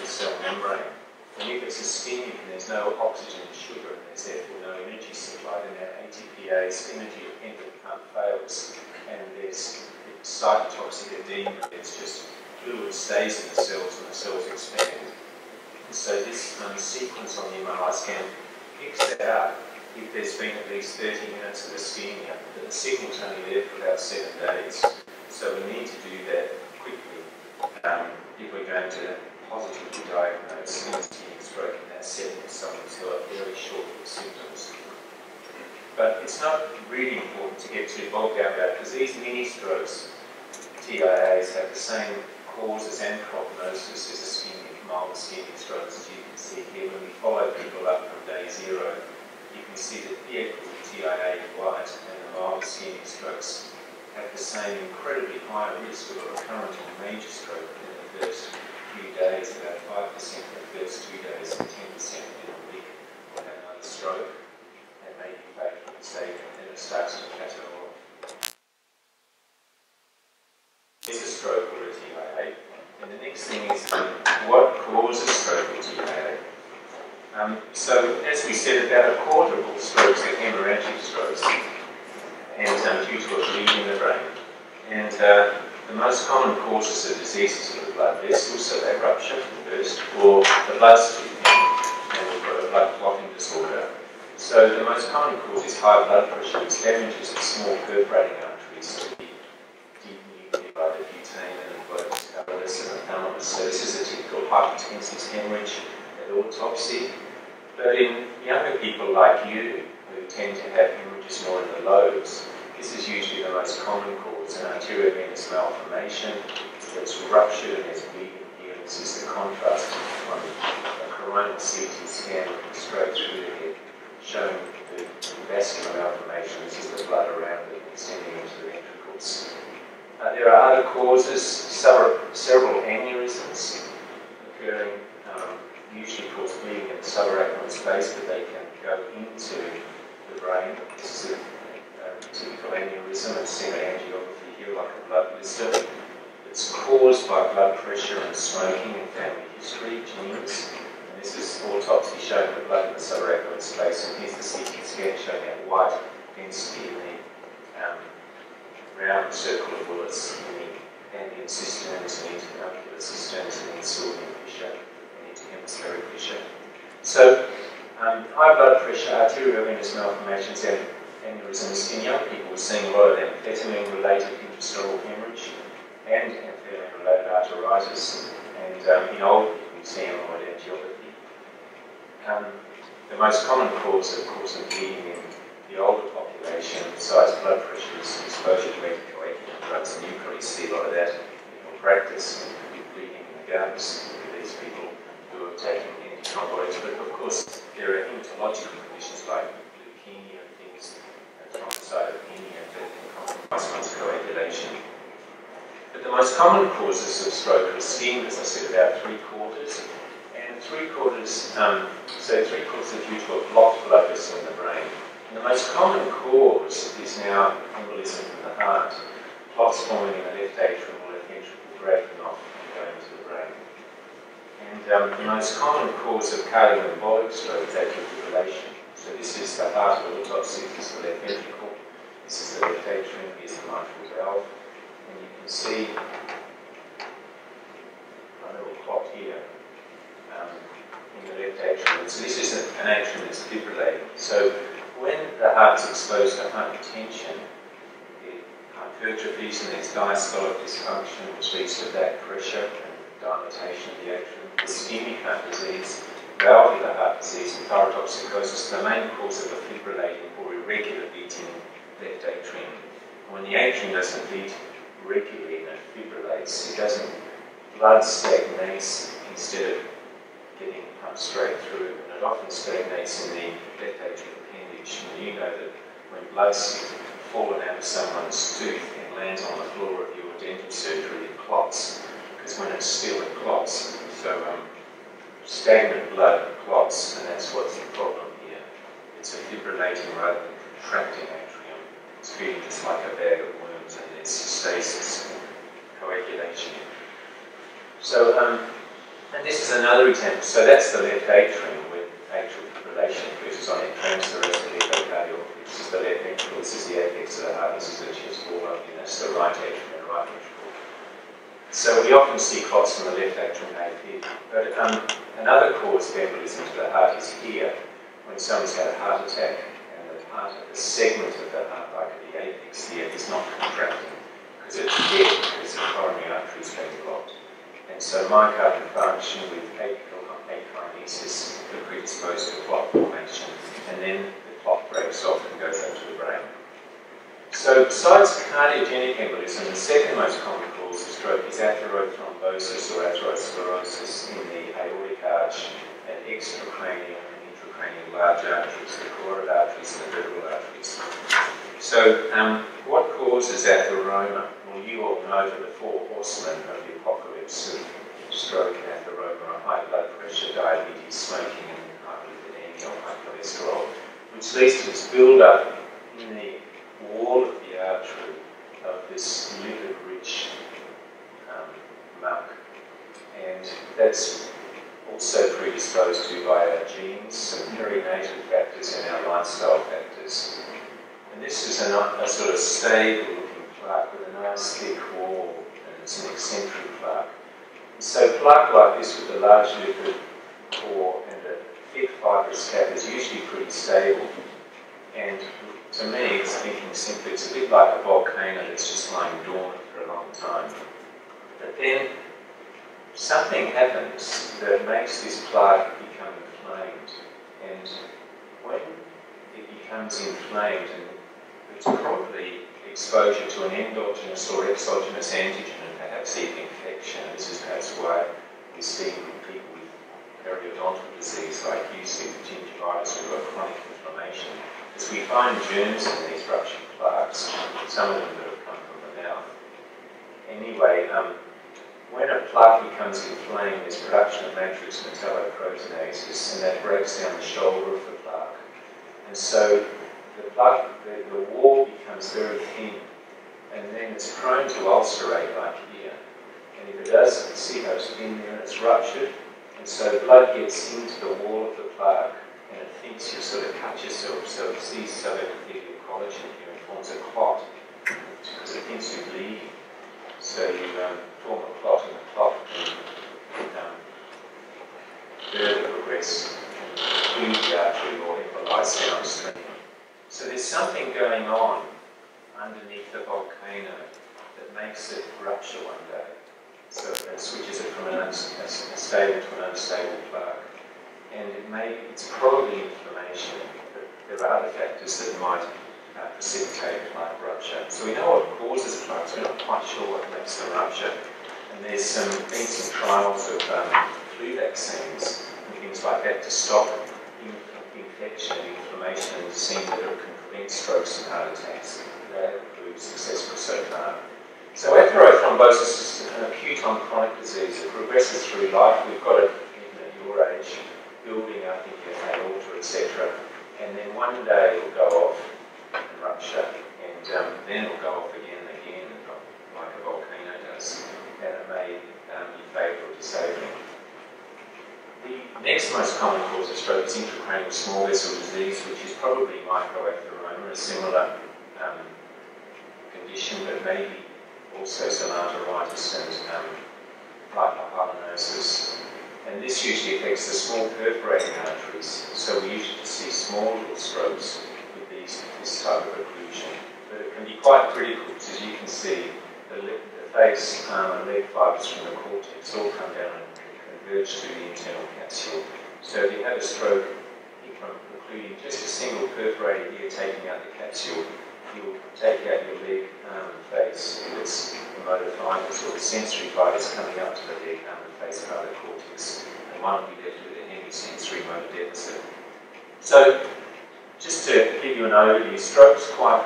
the cell membrane. And if it's ischemic and there's no oxygen and sugar and there's therefore no energy supply, then that ATPase energy-dependent pump fails, and there's cytotoxic edema. It's just fluid stays in the cells and the cells expand. And so this sequence on the MRI scan picks that out if there's been at least 30 minutes of ischemia, but the signal's only there for about 7 days. So we need to do that quickly if we're going to positively diagnose an ischemic stroke in that setting of someone who's got very short symptoms. But it's not really important to get too bogged down about it, because these mini strokes, TIAs, have the same causes and prognosis as ischemic, mild ischemic strokes, as you can see here. When we follow people up from day 0, you can see that the TIA in white and the mild ischemic strokes have the same incredibly high risk of a recurrent or major stroke in the first few days, about 5% in the first 2 days and 10% in a week will have another stroke, and maybe fatal stage, and then it starts to plateau off. Is a stroke or a TIA? And the next thing is what causes stroke or TIA? So, as we said, about a quarter of all strokes are hemorrhagic strokes, and due to a bleed in the brain. And the most common causes of diseases are the blood vessels, so they rupture first, or the bloodstream, and we've got a blood clotting disorder. So the most common cause is high blood pressure, which damages the small perforating arteries to the deep nuclei, the butane and the glucose and the thalamus. So this is a typical hypertensive hemorrhage at autopsy. But in younger people like you, who tend to have hemorrhages more in the lobes, this is usually the most common cause, an arteriovenous malformation that's ruptured and there's bleeding here. This is the contrast on a coronal CT scan straight through the head, showing the vascular malformation. This is the blood around it extending into the ventricles. There are other causes, several aneurysms occurring, usually cause bleeding in the subarachnoid space, but they can go into the brain. This is a typical aneurysm, and seen angiography here like a blood blister. It's caused by blood pressure and smoking and family history, genes. And this is autopsy showing the blood in the subarachnoid space, and here's the CT scan showing that white density in the round circle of bullets in the ambient cisterns and internuclear cisterns and the Sylvian fissure and interhemispheric fissure. So, high blood pressure, arteriovenous malformations, and aneurysms in young people, we're seeing a lot of amphetamine-related intracerebral hemorrhage and amphetamine-related arteritis, and in old people, we see amyloid angiopathy. The most common cause, of course, of bleeding in the older population, besides blood pressure, is exposure to anticoagulant drugs, and you probably see a lot of that in your practice, bleeding in the gums for these people who are taking antithrombotics. But of course, there are hematological conditions like leukemia and things, thrombocytopenia that can compromise one's coagulation. But the most common causes of stroke are ischemia, as I said, about 3/4, and 3/4, so 3/4 are due to a blocked blood vessel in the brain. And the most common cause is now embolism from the heart, clots forming in the left atrium or left ventricle, breaking off and going into the brain. And the most common cause of cardioembolic stroke is atrial fibrillation. So this is the heart of autopsy, this is the left ventricle, this is the left atrium, here's the mitral valve, and you can see a little clot here in the left atrium. So this is an atrium that's fibrillating. So when the heart's exposed to hypertension, it hypertrophies and there's diastolic dysfunction, which leads to back pressure and dilatation of the atrium, ischemic heart disease, valvular heart disease, and thyrotoxicosis are the main cause of a fibrillating or irregular beating left atrium. When the atrium doesn't beat regularly and it fibrillates, it doesn't, blood stagnates instead of getting pumped straight through, and it often stagnates in the left atrial appendage. And you know that when blood's fallen out of someone's tooth and lands on the floor of your dental surgery, it clots, because when it's still, it clots. So stagnant blood clots, and that's what's the problem here. It's a fibrillating rather than contracting atrium. It's feeling just like a bag of worms, and there's stasis and coagulation. So And this is another example. So that's the left atrium with atrial fibrillation occurs on entrance, the rest of the epicardial. This is the left ventricle, this is the apex of the heart, this is the chest wall up here, that's the right atrium and right ventricle. So we often see clots from the left atrium AP. But another cause of embolism to the heart is here, when someone's had a heart attack and the segment of the heart, like at the apex here, is not contracting because it's dead, because the coronary artery is being blocked. And so myocardial infarction with apical akinesis can predispose to clot formation, and then the clot breaks off and goes up to the brain. So besides cardiogenic embolism, the second most common cause of stroke is atherothrombosis or atherosclerosis in the aortic arch and extracranial and intracranial large arteries, the carotid arteries and the vertebral arteries. So what causes atheroma? Well, you all know that the four horsemen of the apocalypse of stroke, atheroma, high blood pressure, diabetes, smoking, and hyperlipidemia or high cholesterol, which leads to this build-up in the wall of the artery of this lipid-rich muck. And that's also predisposed to by our genes, some perinatal factors and our lifestyle factors. And this is a sort of stable-looking plaque with a nice thick wall, and it's an eccentric plaque. And so plaque like this with a large lipid core and a thick fibrous cap is usually pretty stable. And to me, it's thinking simply, it's a bit like a volcano that's just lying dormant for a long time. But then something happens that makes this plaque become inflamed. And when it becomes inflamed, and it's probably exposure to an endogenous or exogenous antigen and perhaps even infection. This is perhaps why we see people with periodontal disease like you see with gingivitis who have chronic inflammation. As we find germs in these ruptured plaques, some of them that have come from the mouth. Anyway, when a plaque becomes inflamed, there's production of matrix metalloproteinases, and that breaks down the shoulder of the plaque. And so the wall becomes very thin, and then it's prone to ulcerate like here. And if it does, you see how it's thin there and it's ruptured, and so blood gets into the wall of the plaque, and it thinks you sort of cut yourself, so it sees subepithelial collagen here and forms a clot, because it thinks you're bleeding. So you form a clot, and the clot can further progress and include the artery or embolize downstream. So there's something going on underneath the volcano that makes it rupture one day. So it switches it from a stable to an unstable plaque. And it's probably inflammation, but there are other factors that might precipitate plaque rupture. So we know what causes plaques, we're not quite sure what makes them rupture. And there's been some trials of flu vaccines and things like that to stop infection and inflammation, and seen that it can prevent strokes and heart attacks. That have proved successful so far. So atherothrombosis is an acute on chronic disease. It progresses through life. We've got it even at your age, building up in your aorta, etc. And then one day it'll go off and rupture, and then it'll go off again and again, like a volcano does, and it may be fatal or disabling. The next most common cause of stroke is intracranial small vessel disease, which is probably microatheroma, a similar condition, but maybe also some arteritis and hypopylanosis. And this usually affects the small perforating arteries, so we usually see small little strokes with this type of occlusion. But it can be quite critical, because as you can see, the face, arm and leg fibres from the cortex all come down and converge to the internal capsule. So if you have a stroke, including just a single perforator here taking out the capsule, you'll take out your leg, arm and face with its motor fibres or the sensory fibres coming up to the leg, arm and face part of the cortex, and one will be left with a heavy sensory motor deficit. So, just to give you an overview, stroke's quite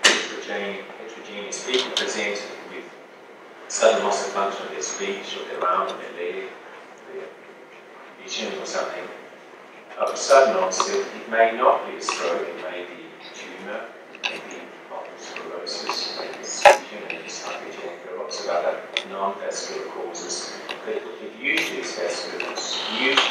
heterogeneous. People present with sudden loss of function of their speech or their arm or their leg, their vision or something. Of a sudden onset, it may not be a stroke, it may be a tumour, it may be multiple sclerosis, maybe it's vision, maybe it's hypergenic. There are lots of other non-vascular causes, people could use these vasculars, use